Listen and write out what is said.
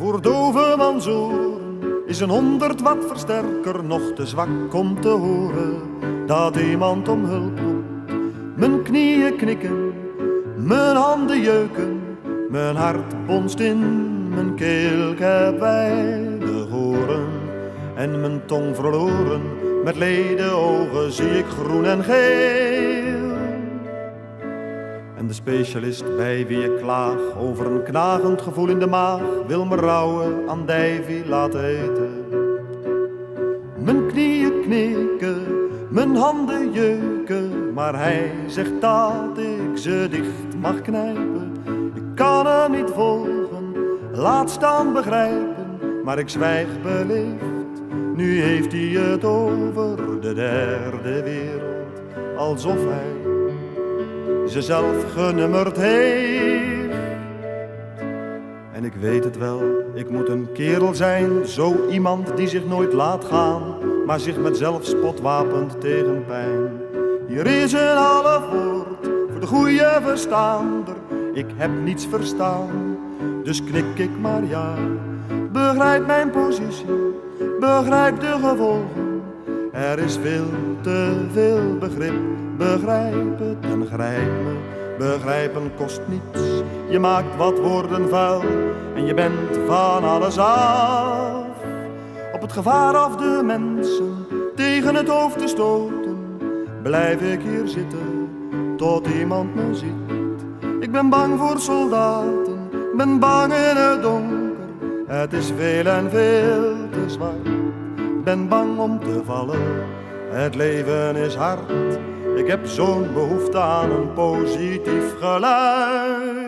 Voor dove manzoren is een 100 watt versterker nog te zwak om te horen dat iemand om hulp roept. Mijn knieën knikken, mijn handen jeuken, mijn hart bonst in mijn keel. Ik heb weinig oren en mijn tong verloren. Met leden ogen zie ik groen en geel. En de specialist bij wie ik klaag over een knagend gevoel in de maag wil me rauwe andijvie laten eten. Mijn knieën knikken, mijn handen jeuken, maar hij zegt dat ik ze dicht mag knijpen. Ik kan hem niet volgen, laat staan begrijpen, maar ik zwijg beleefd. Nu heeft hij het over de derde wereld, alsof hij ze zelf genummerd heeft. En ik weet het wel, ik moet een kerel zijn, zo iemand die zich nooit laat gaan, maar zich met zelfspot wapent tegen pijn. Hier is een halfwoord voor de goeie verstaander, ik heb niets verstaan, dus knik ik maar ja. Begrijp mijn positie, begrijp de gevolgen, er is veel te veel begrip. Begrijp het en grijp me, begrijpen kost niets. Je maakt wat woorden vuil en je bent van alles af. Op het gevaar af de mensen tegen het hoofd te stoten, blijf ik hier zitten tot iemand me ziet. Ik ben bang voor soldaten, ben bang in het donker. Het is veel en veel te zwart. Ben bang om te vallen, het leven is hard. Ik heb zo'n behoefte aan een positief geluid.